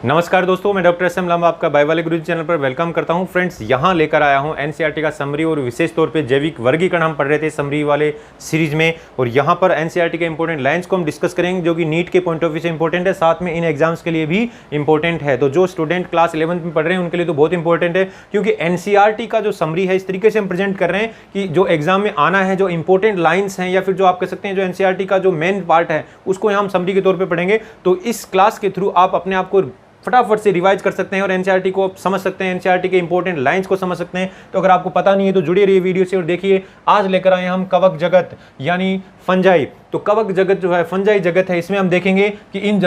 नमस्कार दोस्तों, मैं डॉक्टर एस एम लांबा आपका बायोवाले गुरुजी चैनल पर वेलकम करता हूं। फ्रेंड्स, यहां लेकर आया हूं एनसीईआरटी का समरी और विशेष तौर पे जैविक वर्गीकरण हम पढ़ रहे थे समरी वाले सीरीज में, और यहां पर एनसीईआरटी के इंपॉर्टेंट लाइंस को हम डिस्कस करेंगे जो कि नीट के पॉइंट ऑफ व्यू से इंपॉर्टेंट है, साथ में इन एग्जाम्स के लिए भी इंपॉर्टेंट है। तो जो स्टूडेंट क्लास 11th में पढ़ रहे हैं उनके लिए तो बहुत इंपॉर्टेंट है, क्योंकि एनसीईआरटी का जो समरी है इस तरीके से हम प्रेजेंट कर रहे हैं कि जो एग्जाम में आना है, जो इंपॉर्टेंट लाइन्स हैं या फिर जो आप कह सकते हैं जो एनसीईआरटी का जो मेन पार्ट है उसको यहाँ हम समरी के तौर पर पढ़ेंगे। तो इस क्लास के थ्रू आप अपने आप को फटाफट से रिवाइज कर सकते हैं और एनसीईआरटी को समझ सकते हैं, एनसीईआरटी के इंपॉर्टेंट लाइंस को समझ सकते हैं। तो अगर आपको पता नहीं है तो जुड़े रहिए वीडियो से और देखिए। आज लेकर आए हम कवक जगत यानी फंजाई। तो कवक जगत जो है फंजाई जगत है, इसमें हम देखेंगे कि इन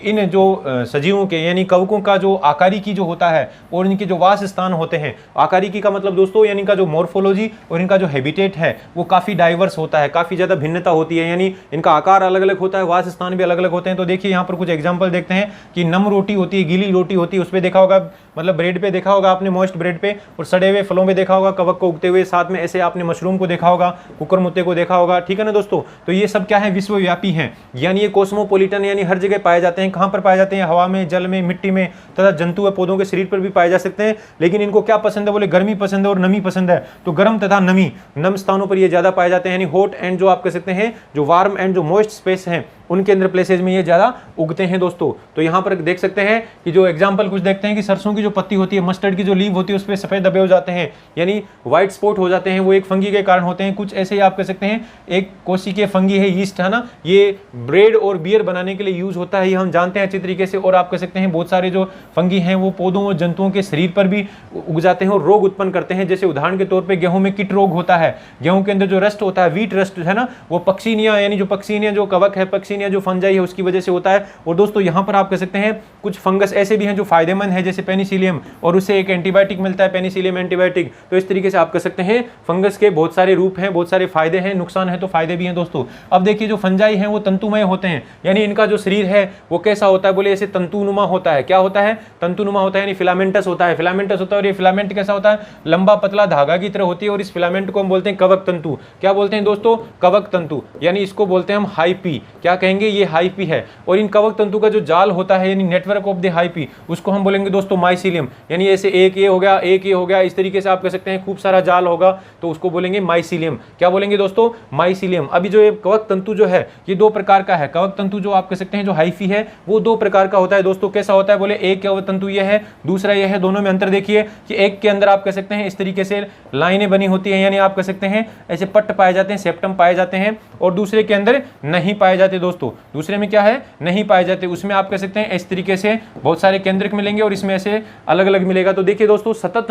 इन जो सजीवों के यानी कवकों का जो आकारिकी जो होता है और इनके जो वास स्थान होते हैं, आकारिकी का मतलब दोस्तों यानी इनका जो मॉर्फोलॉजी और इनका जो हैबिटेट है वो काफ़ी डाइवर्स होता है, काफ़ी ज़्यादा भिन्नता होती है, यानी इनका आकार अलग अलग होता है, वास स्थान भी अलग अलग होते हैं। तो देखिए यहाँ पर कुछ एग्जाम्पल देखते हैं कि नम रोटी होती है, गीली रोटी होती है, उस पर देखा होगा, मतलब ब्रेड पे देखा होगा आपने, मॉइस्ट ब्रेड पे, और सड़े हुए फलों पे देखा होगा कवक को उगते हुए, साथ में ऐसे आपने मशरूम को देखा होगा, कुकर मुत्ते को देखा होगा, ठीक है ना दोस्तों। तो ये सब क्या है, विश्वव्यापी हैं, यानी ये कॉस्मोपॉलिटन यानी हर जगह पाए जाते हैं। कहाँ पर पाए जाते हैं? हवा में, जल में, मिट्टी में, तथा जंतु व पौधों के शरीर पर भी पाए जा सकते हैं। लेकिन इनको क्या पसंद है? बोले गर्मी पसंद है और नमी पसंद है। तो गर्म तथा नम स्थानों पर ये ज्यादा पाए जाते हैं, यानी हॉट एंड जो आप कह सकते हैं जो वार्म एंड जो मॉइस्ट स्पेस हैं उनके अंदर प्लेसेज में ये ज्यादा उगते हैं दोस्तों। तो यहाँ पर देख सकते हैं कि जो एग्जाम्पल कुछ देखते हैं कि सरसों की जो पत्ती होती है, मस्टर्ड की जो लीव होती है उस पर सफेद धब्बे हो जाते हैं, यानी व्हाइट स्पॉट हो जाते हैं, वो एक फंगी के कारण होते हैं। कुछ ऐसे ही आप कह सकते हैं एक कोशिकीय फंगी है, यीस्ट है ना, ये ब्रेड और बियर बनाने के लिए यूज होता है, ये हम जानते हैं अच्छी तरीके से। और आप कह सकते हैं बहुत सारे जो फंगी हैं वो पौधों और जंतुओं के शरीर पर भी उग जाते हैं और रोग उत्पन्न करते हैं। जैसे उदाहरण के तौर पर गेहूं में कीट रोग होता है, गेहूं के अंदर जो रस्ट होता है, व्हीट रस्ट है ना, वो पक्सीनिया यानी जो पक्सीनिया जो कवक है, पक्सीनिया जो फंजाई है की वजह से होता है। और दोस्तों यहां पर आप कह सकते हैं कुछ फंगस ऐसे भी हैं जो फायदेमंद है, जैसे पेनिसिलियम, और उससे एक एंटीबायोटिक मिलता है, पेनिसिलियम एंटीबायोटिक। तो इस तरीके से आप कह सकते हैं फंगस के बहुत सारे रूप हैं, बहुत सारे फायदे हैं, नुकसान है तो फायदे भी हैं दोस्तों। अब देखिए जो फंजाई हैं वो तंतुमय होते हैं, यानी इनका जो शरीर है वो कैसा होता है? बोले ऐसे तंतुनुमा होता है। क्या होता है? तंतुनुमा होता है, यानी फिलामेंटस होता है, फिलामेंटस होता है। और ये फिलामेंट कैसा होता है? लंबा पतला धागा की तरह होती है, और इस फिलामेंट को हम बोलते हैं कवक तंतु। क्या बोलते हैं दोस्तों? कवक तंतु, यानी इसको बोलते हैं हम हाइपी। क्या कहेंगे? ये हाइपी है। और इन कवक तंतु का जो जाल होता है यानी नेटवर्क ऑफ द हाइपी, उसको हम बोलेंगे दोस्तों माइसीलियम, यानी ऐसे एक ये हो गया, एक ये हो गया, इस तरीके से आप कह सकते हैं खूब सारा जाल होगा तो उसको बोलेंगे माइसीलियम। क्या बोलेंगे दोस्तों? माइसीलियम। अभी जो ये कवक तंतु जो है ये दो प्रकार का है। कवक तंतु जो आप कह सकते हैं जो हाइफी है वो दो प्रकार का होता है दोस्तों। कैसा होता है? बोले एक कवक तंतु ये है, दूसरा ये है। दोनों में अंतर देखिए कि एक के अंदर आप कह सकते हैं इस तरीके से लाइनें बनी होती है, यानी आप कह सकते हैं ऐसे पट्ट पाए जाते हैं, सेप्टम पाए जाते हैं, और दूसरे के अंदर नहीं पाए जाते दोस्तों। दूसरे में क्या है? नहीं पाए जाते। उसमें आप कह सकते हैं इस तरीके से बहुत सारे केंद्रक मिलेंगे और इसमें ऐसे अलग अलग मिलेगा। तो देखिए दोस्तों सतत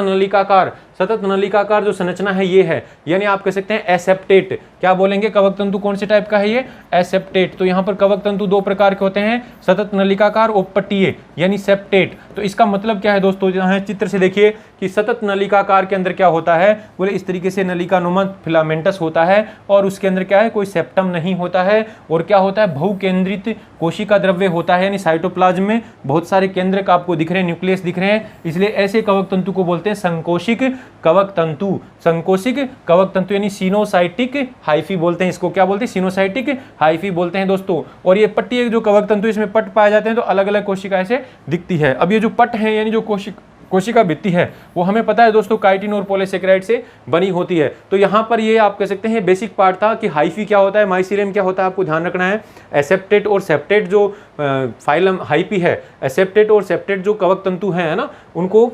नलिकाकार जो संरचना है ये है, यानी आप कह सकते हैं एसेप्टेट। क्या बोलेंगे? कवक तंतु कौन से टाइप का है ये? एसेप्टेट। तो यहाँ पर कवक तंतु दो प्रकार के होते हैं, सतत नलिकाकार और पट्टीय यानी सेप्टेट। तो इसका मतलब क्या है दोस्तों? यहाँ चित्र से देखिए कि सतत नलिकाकार के अंदर क्या होता है? बोले इस तरीके से नलिकानुमा फिलामेंटस होता है और उसके अंदर क्या है? कोई सेप्टम नहीं होता है। और क्या होता है? बहुकेंद्रित कोशिका द्रव्य होता है, यानी साइटोप्लाज्म में बहुत सारे केंद्रक आपको दिख रहे हैं, न्यूक्लियस दिख रहे हैं, इसलिए ऐसे कवक तंतु को बोलते हैं संकोशिक कवक तंतु। संकोशिक कवक तंतु यानी सिनोसाइटिक हाइफी बोलते हैं इसको। क्या बोलते हैं? सिनोसाइटिक हाइफी बोलते हैं दोस्तों। और ये पट्टी जो कवक तंतु इसमें पट पाए जाते हैं तो अलग अलग कोशिका ऐसे दिखती है। अब ये जो पट है यानी जो कोशिका भित्ति है वो हमें पता है दोस्तों काइटिन और पॉलीसेकेराइड से बनी होती है। तो यहाँ पर ये आप कह सकते हैं बेसिक पार्ट था कि हाइफी क्या होता है, माइसीलियम क्या होता है, आपको ध्यान रखना है। एसेप्टेट और सेप्टेट जो फाइलम हाइपी है, एसेप्टेट और सेप्टेट जो कवक तंतु हैं ना, उनको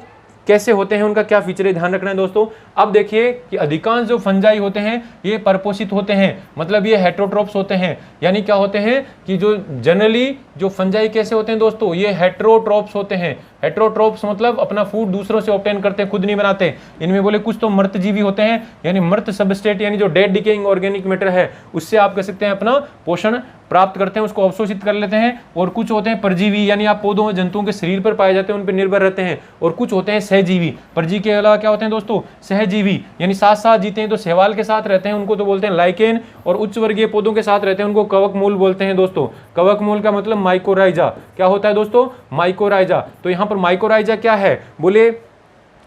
कैसे होते हैं, उनका क्या फीचर है, ध्यान रखना है दोस्तों। अब देखिए कि अधिकांश जो फंजाई होते हैं ये परपोषित होते हैं, मतलब ये हेट्रोट्रोप्स होते हैं। यानी क्या होते हैं कि जो जनरली जो फंजाई कैसे होते हैं दोस्तों? ये हेट्रोट्रोप्स होते हैं। हेट्रोट्रोप्स मतलब अपना फूड दूसरों से ऑब्टेन करते हैं, खुद नहीं बनाते। इनमें बोले कुछ तो मृत जीवी होते हैं, यानी मृत सबस्ट्रेट यानी जो डेड डिकेइंग ऑर्गेनिक मैटर है उससे आप कह सकते हैं अपना पोषण प्राप्त करते हैं, उसको अवशोषित कर लेते हैं। और कुछ होते हैं परजीवी, यानी आप पौधों और जंतुओं के शरीर पर पाए जाते हैं, उन पर निर्भर रहते हैं। और कुछ होते हैं सहजीवी। परजीवी के अलावा क्या होते हैं दोस्तों? सहजीवी, यानी साथ साथ जीते हैं, तो सहवाल के साथ रहते हैं, उनको तो बोलते हैं लाइकेन। और उच्च वर्गीय पौधों के साथ रहते हैं, उनको कवक मूल बोलते हैं दोस्तों। कवक मूल का मतलब माइकोराइजा। क्या होता है दोस्तों? माइकोराइजा। तो यहाँ पर माइकोराइजा क्या है? बोले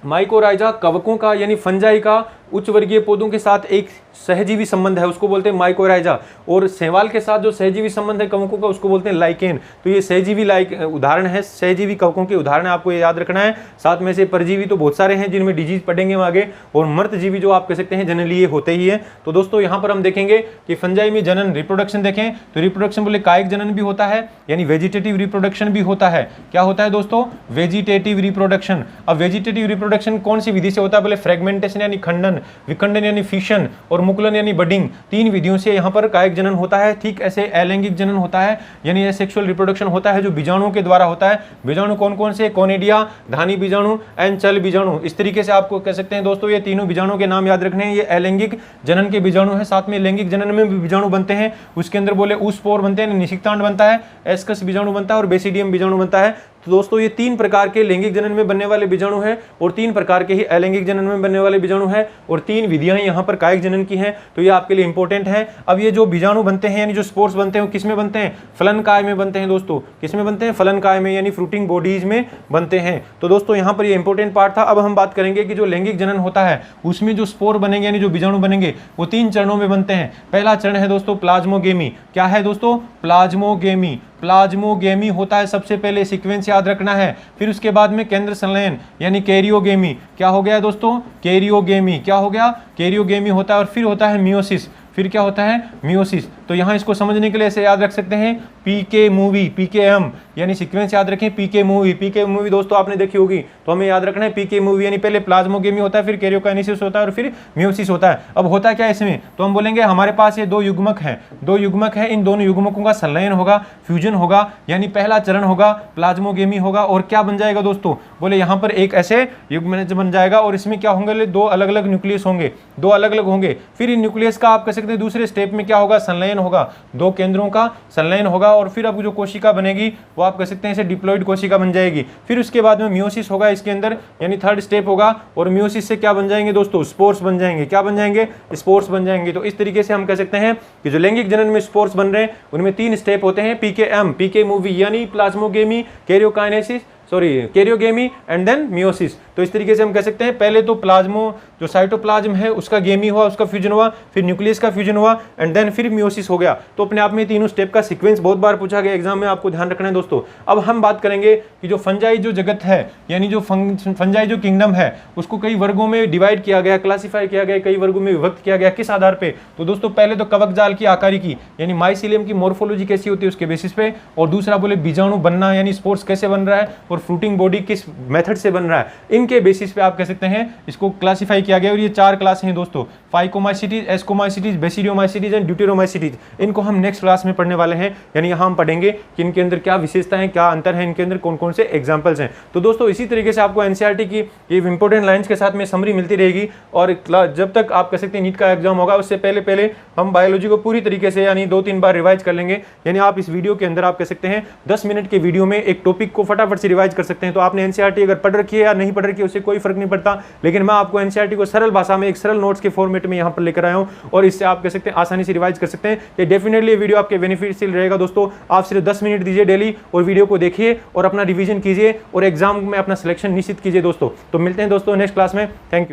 माइकोराइजा कवकों का यानी फंजाई का उच्च वर्गीय पौधों के साथ एक सहजीवी संबंध है उसको बोलते हैं माइकोराइजा, और शैवाल के साथ जो सहजीवी संबंध है कवकों का उसको बोलते हैं लाइकेन। तो ये सहजीवी उदाहरण है, सहजीवी कवकों के उदाहरण आपको ये याद रखना है। साथ में से परजीवी तो बहुत सारे हैं जिनमें डिजीज पढ़ेंगे हम आगे, और मर्तजीवी जो आप कह सकते हैं जनरली ये होते ही है। तो दोस्तों यहाँ पर हम देखेंगे कि फंजाई में जनन रिप्रोडक्शन देखें तो रिप्रोडक्शन बोले कायिक जनन भी होता है, यानी वेजिटेटिव रिप्रोडक्शन भी होता है। क्या होता है दोस्तों? Vegetative reproduction. अब वेजिटेटिव रिप्रोडक्शन कौन सी विधि से होता है? बोले फ्रेगमेंटेशन यानी खंडन, विखंडन यानी फिशन, और मुकुलन यानी बडिंग। 3 विधियों से यहाँ पर कायिक जनन होता है। ठीक ऐसे अलैंगिक जनन होता है, यानी सेक्सुअल रिप्रोडक्शन होता है जो बीजाणुओं के द्वारा होता है। बीजाणु कौन कौन से? कोनिडिया, धानी बीजाणु एंड चल बीजाणु। इस तरीके से आपको कह सकते हैं दोस्तों ये तीनों बीजाणुओं के नाम याद रखने हैं। ये अलैंगिक जनन के बीजाणु है। साथ में लैंगिक जनन में भी बीजाणु बनते हैं, उसके अंदर बोले ऊस्पोर बनते हैं, निषिक्तांड बनता है, एस्कस बीजाणु बनता है और बेसिडियम बीजाणु बनता है। तो दोस्तों ये 3 प्रकार के लैंगिक जनन में बनने वाले बीजाणु हैं और 3 प्रकार के ही अलैंगिक जनन में बनने वाले बीजाणु हैं, और 3 विधियां यहाँ पर कायिक जनन की हैं। तो ये आपके लिए इंपॉर्टेंट है। अब ये जो बीजाणु बनते हैं यानी जो स्पोर्स बनते हैं वो किस में बनते हैं? फलनकाय में बनते हैं दोस्तों। किस में बनते हैं? फलनकाय में, यानी फ्रूटिंग बॉडीज में बनते हैं। तो दोस्तों यहाँ पर ये इंपॉर्टेंट पार्ट था। अब हम बात करेंगे कि जो लैंगिक जनन होता है उसमें जो स्पोर बनेंगे यानी जो बीजाणु बनेंगे वो 3 चरणों में बनते हैं। पहला चरण है दोस्तों प्लाज्मोगेमी। क्या है दोस्तों? प्लाज्मोगेमी। प्लाज्मोगेमी होता है सबसे पहले, सीक्वेंस याद रखना है। फिर उसके बाद में केंद्र संलयन यानी कैरियोगेमी। क्या हो गया दोस्तों? कैरियोगेमी। क्या हो गया? कैरियोगेमी होता है। और फिर होता है मियोसिस। फिर क्या होता है? मियोसिस। तो यहाँ इसको समझने के लिए ऐसे याद रख सकते हैं पीके मूवी, पीकेएम, यानी सीक्वेंस याद रखें पीके मूवी। पीके मूवी दोस्तों आपने देखी होगी, तो हमें याद रखना है पीके मूवी, यानी पहले प्लाज्मोगेमी होता है, फिर कैरियोकाइनेसिस होता है और फिर मियोसिस होता है। अब होता क्या है इसमें? तो हम बोलेंगे हमारे पास ये 2 युग्मक हैं, 2 युग्मक है, इन दोनों युग्मकों का संलयन होगा, फ्यूजन होगा, यानी पहला चरण होगा प्लाज्मोगेमी होगा। और क्या बन जाएगा दोस्तों? बोले यहाँ पर एक ऐसे युग्म बन जाएगा और इसमें क्या होंगे? 2 अलग अलग न्यूक्लियस होंगे, 2 अलग अलग होंगे। फिर इन न्यूक्लियस का आप कह सकते हैं दूसरे स्टेप में क्या होगा? संलयन होगा, 2 केंद्रों का संलयन होगा, और फिर अब जो कोशिका बनेगी वो आप कह सकते हैं इसे डिप्लॉइड कोशिका बन जाएगी। फिर उसके बाद में मियोसिस होगा इसके अंदर, यानी 3rd स्टेप होगा, और मियोसिस से क्या बन जाएंगे दोस्तों? स्पोर्स बन जाएंगे। क्या बन जाएंगे? स्पोर्स बन जाएंगे। तो इस तरीके से हम कह सकते हैं कि जो लैंगिक जनन में स्पोर्स बन रहे हैं उनमें 3 स्टेप होते हैं, पीकेएम, पीके मूवी, यानी plasmogamy, karyokinesis, karyogamy and then meiosis. तो इस तरीके से हम कह सकते हैं पहले तो प्लाज्मो जो साइटोप्लाज्म है उसका गेमी हुआ, उसका फ्यूजन हुआ, फिर न्यूक्लियस का फ्यूजन हुआ एंड देन फिर मियोसिस हो गया। तो अपने आप में तीनों स्टेप का सीक्वेंस बहुत बार पूछा गया एग्जाम में, आपको ध्यान रखना है दोस्तों। अब हम बात करेंगे कि जो फंजाई जो जगत है यानी जो फंजाई जो किंगडम है उसको कई वर्गों में डिवाइड किया गया, क्लासीफाई किया गया, कई वर्गों में विभक्त किया गया। किस आधार पे? तो दोस्तों पहले तो कवक जाल की आकारी की यानी माइसिलियम की मॉर्फोलॉजी कैसी होती है उसके बेसिस पे, और दूसरा बोले बीजाणु बनना यानी स्पोर्स कैसे बन रहा है, और फ्रूटिंग बॉडी किस मेथड से बन रहा है, इनके बेसिस पे आप कह सकते हैं इसको क्लासिफाई किया गया। और ये 4 क्लास हैं दोस्तों, phycomycetes, ascomycetes, basidiomycetes and deuteromycetes. इनको हम नेक्स्ट क्लास में पढ़ने वाले हैं, यानी यहाँ हम पढ़ेंगे कि इनके अंदर क्या विशेषताएं, क्या अंतर है, इनके अंदर कौन कौन से एग्जाम्पल्स हैं। तो दोस्तों इसी तरीके से आपको एनसीईआरटी की ये इंपॉर्टेंट लाइन्स के साथ में समरी मिलती रहेगी, और जब तक आप कह सकते हैं नीट का एग्जाम होगा उससे पहले हम बायोलॉजी को पूरी तरीके से यानी 2-3 बार रिवाइज कर लेंगे। यानी आप इस वीडियो के अंदर आप कह सकते हैं 10 मिनट के वीडियो में एक टॉपिक को फटाफट से रिवाइज कर सकते हैं। तो आपने एनसीईआरटी अगर पढ़ रखी है या नहीं पढ़ रखी है उससे कोई फर्क नहीं पड़ता, लेकिन मैं आपको एनसीईआरटी को सरल भाषा में एक सरल नोट्स के फॉर्मेट में यहाँ पर लेकर आया हूँ, और इससे आप कह सकते हैं आसानी से रिवाइज कर सकते हैं। ये डेफिनेटली वीडियो आपके बेनिफिशियल रहेगा दोस्तों। आप सिर्फ 10 मिनट दीजिए डेली और वीडियो को देखिए और अपना रिवीजन कीजिए और एग्जाम में अपना सिलेक्शन निश्चित कीजिए दोस्तों। तो मिलते हैं दोस्तों नेक्स्ट क्लास में। Thank you.